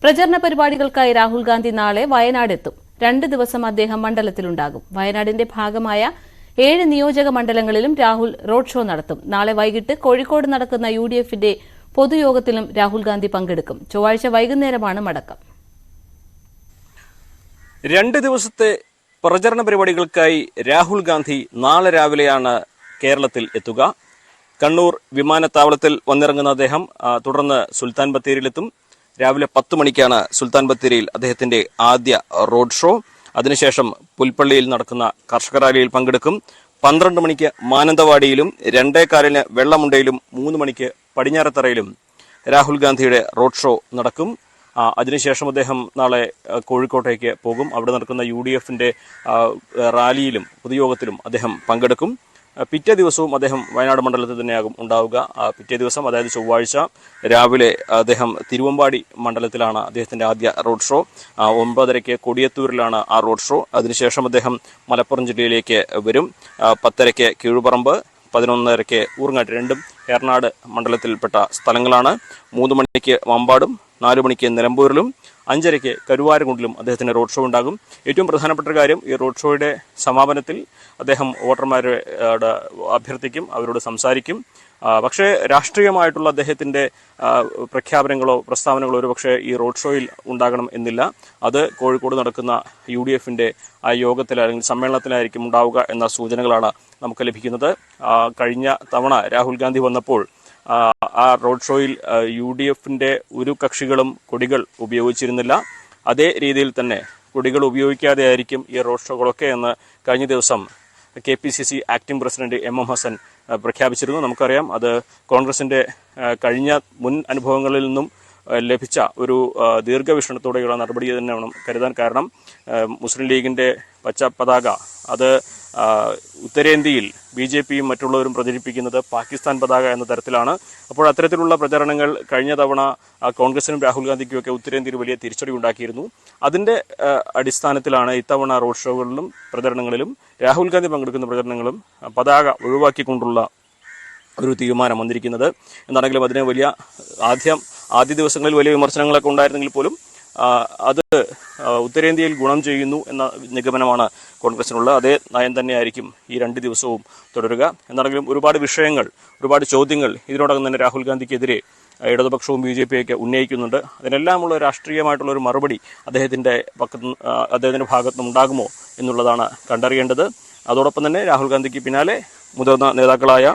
പ്രചരണ പരിപാടികൾക്കായി രാഹുൽ ഗാന്ധി നാളെ വയനാടെത്തും. 2 ദിവസം അദ്ദേഹം മണ്ഡലത്തിലുണ്ടാകും. വയനാടിന്റെ ഭാഗമായ 7 നിയോജക മണ്ഡലങ്ങളിലും രാഹുൽ റോഡ് ഷോ നടത്തും. നാളെ വൈകിട്ട് കോഴിക്കോട് നടക്കുന്ന UDFന്റെ പൊതുയോഗത്തിലും രാഹുൽ ഗാന്ധി പങ്കെടുക്കും. ചൊവ്വാഴ്ച വൈകുന്നേരമാണ് മടക്കം. 2 ദിവസത്തെ പ്രചരണ പരിപാടികൾക്കായി രാഹുൽ ഗാന്ധി നാളെ രാവിലെയാണ് കേരളത്തിൽ എത്തുക. കണ്ണൂർ വിമാനത്താവളത്തിൽ വന്നിറങ്ങുന്ന അദ്ദേഹം തുടർന്ന് സുൽത്താൻ ബത്തേരിയിലെത്തും. രാവിലെ 10 മണിക്കാണ് സുൽത്താൻ ബത്തേരിയിൽ അദ്ദേഹത്തിന്റെ ആദ്യ റോഡ് ഷോ. അതിനുശേഷം പുൽപ്പള്ളിയിൽ നടക്കുന്ന കർഷക റാലിയിൽ പങ്കെടുക്കും. 12 മണിക്ക് മാനന്തവാടിയിലും 2:15 വെള്ളമുണ്ടയിലും 3 മണിക്ക് പടിഞ്ഞാറത്തറയിലും രാഹുൽ ഗാന്ധിയുടെ റോഡ് ഷോ നടക്കും. അതിനുശേഷം അദ്ദേഹം നാളെ കോഴിക്കോട്ടേക്ക് പോകും. അവിടെ നടക്കുന്ന UDFന്റെ റാലിയിലും പൊതുയോഗത്തിലും അദ്ദേഹം പങ്കെടുക്കും. പിറ്റേ ദിവസവും അദ്ദേഹം വയനാട് മണ്ഡലത്തിൽ തന്നെയാകും ഉണ്ടാവുക. പിറ്റേ ദിവസം, അതായത് ചൊവ്വാഴ്ച രാവിലെ അദ്ദേഹം തിരുവമ്പാടി മണ്ഡലത്തിലാണ് അദ്ദേഹത്തിന്റെ ആദ്യ റോഡ് ഷോ. 9:30 കൊടിയത്തൂരിലാണ് ആ റോഡ് ഷോ. അതിനുശേഷം അദ്ദേഹം മലപ്പുറം ജില്ലയിലേക്ക് വരും. 10:30 കീഴുപറമ്പ്, 11:30 ഊർങ്ങാട്ട്, രണ്ടും ഏറനാട് മണ്ഡലത്തിൽപ്പെട്ട സ്ഥലങ്ങളാണ്. 3 മണിക്ക് വമ്പാടും, 4 മണിക്ക് നിലമ്പൂരിലും, 5:30 കരുവാരകുണ്ടിലും അദ്ദേഹത്തിന് റോഡ് ഷോ ഉണ്ടാകും. ഏറ്റവും പ്രധാനപ്പെട്ട കാര്യം, ഈ റോഡ് ഷോയുടെ സമാപനത്തിൽ അദ്ദേഹം വോട്ടർമാരോട് അഭ്യർത്ഥിക്കും, അവരോട് സംസാരിക്കും. പക്ഷേ രാഷ്ട്രീയമായിട്ടുള്ള അദ്ദേഹത്തിന്റെ പ്രഖ്യാപനങ്ങളോ പ്രസ്താവനകളോ ഒരുപക്ഷെ ഈ റോഡ് ഷോയിൽ ഉണ്ടാകണം എന്നില്ല. അത് കോഴിക്കോട് നടക്കുന്ന UDFന്റെ ആ യോഗത്തിൽ അല്ലെങ്കിൽ സമ്മേളനത്തിലായിരിക്കും ഉണ്ടാവുക എന്ന സൂചനകളാണ് നമുക്ക് ലഭിക്കുന്നത്. കഴിഞ്ഞ തവണ രാഹുൽ ഗാന്ധി വന്നപ്പോൾ ആ റോഡ് ഷോയിൽ UDFന്റെ ഒരു കക്ഷികളും കൊടികൾ ഉപയോഗിച്ചിരുന്നില്ല. അതേ രീതിയിൽ തന്നെ കൊടികൾ ഉപയോഗിക്കാതെ ആയിരിക്കും ഈ റോഡ് ഷോകളൊക്കെ എന്ന് കഴിഞ്ഞ ദിവസം KPCC acting president MM Hassan പ്രഖ്യാപിച്ചിരുന്നു. നമുക്കറിയാം, അത് കോൺഗ്രസിന്റെ കഴിഞ്ഞ മുൻ അനുഭവങ്ങളിൽ നിന്നും ലഭിച്ച ഒരു ദീർഘവീക്ഷണത്തോടെയുള്ള നടപടി തന്നെ വേണം കരുതാൻ. കാരണം മുസ്ലിം ലീഗിന്റെ പച്ച പതാക അത് ഉത്തരേന്ത്യയിൽ BJPയും മറ്റുള്ളവരും പ്രചരിപ്പിക്കുന്നത് പാകിസ്ഥാൻ പതാക എന്ന തരത്തിലാണ്. അപ്പോൾ അത്തരത്തിലുള്ള പ്രചരണങ്ങൾ കഴിഞ്ഞ തവണ കോൺഗ്രസിനും രാഹുൽ ഗാന്ധിക്കുമൊക്കെ ഉത്തരേന്ത്യയിൽ വലിയ തിരിച്ചടി ഉണ്ടാക്കിയിരുന്നു. അതിന്റെ അടിസ്ഥാനത്തിലാണ് ഇത്തവണ റോഡ് ഷോകളിലും പ്രചരണങ്ങളിലും രാഹുൽ ഗാന്ധി പങ്കെടുക്കുന്ന പ്രചരണങ്ങളും പതാക ഒഴിവാക്കിക്കൊണ്ടുള്ള ഒരു തീരുമാനം വന്നിരിക്കുന്നത്. എന്താണെങ്കിലും അതിന് വലിയ ആദ്യ ദിവസങ്ങളിൽ വലിയ വിമർശനങ്ങളൊക്കെ ഉണ്ടായിരുന്നെങ്കിൽ പോലും അത് ഉത്തരേന്ത്യയിൽ ഗുണം ചെയ്യുന്നു എന്ന നിഗമനമാണ് കോൺഗ്രസിനുള്ളത്. അതേ നയം തന്നെയായിരിക്കും ഈ 2 ദിവസവും തുടരുക. എന്താണെങ്കിലും ഒരുപാട് വിഷയങ്ങൾ, ഒരുപാട് ചോദ്യങ്ങൾ ഇതിനോടകം തന്നെ രാഹുൽ ഗാന്ധിക്കെതിരെ ഇടതുപക്ഷവും BJPയൊക്കെ ഉന്നയിക്കുന്നുണ്ട്. അതിനെല്ലാമുള്ള രാഷ്ട്രീയമായിട്ടുള്ള ഒരു മറുപടി അദ്ദേഹത്തിന്റെ ഭാഗത്തുനിന്ന് ഉണ്ടാകുമോ എന്നുള്ളതാണ് കണ്ടറിയേണ്ടത്. അതോടൊപ്പം തന്നെ രാഹുൽ ഗാന്ധിക്ക് പിന്നാലെ മുതിർന്ന നേതാക്കളായ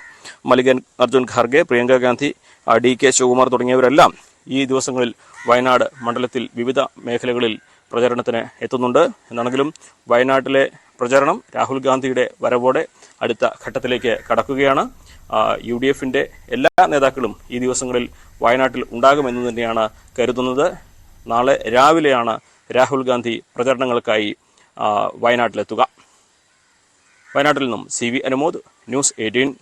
മല്ലികാർജുൻ ഖാർഗെ, പ്രിയങ്ക ഗാന്ധി, DK ശിവകുമാർ തുടങ്ങിയവരെല്ലാം ഈ ദിവസങ്ങളിൽ വയനാട് മണ്ഡലത്തിൽ വിവിധ മേഖലകളിൽ പ്രചരണത്തിന് എത്തുന്നുണ്ട്. എന്നാണെങ്കിലും വയനാട്ടിലെ പ്രചരണം രാഹുൽ ഗാന്ധിയുടെ വരവോടെ അടുത്ത ഘട്ടത്തിലേക്ക് കടക്കുകയാണ്. UDFന്റെ എല്ലാ നേതാക്കളും ഈ ദിവസങ്ങളിൽ വയനാട്ടിൽ ഉണ്ടാകുമെന്ന് തന്നെയാണ് കരുതുന്നത്. നാളെ രാവിലെയാണ് രാഹുൽ ഗാന്ധി പ്രചരണങ്ങൾക്കായി വയനാട്ടിലെത്തുക. വയനാട്ടിൽ നിന്നും CV അനുമോദ്, ന്യൂസ് 18.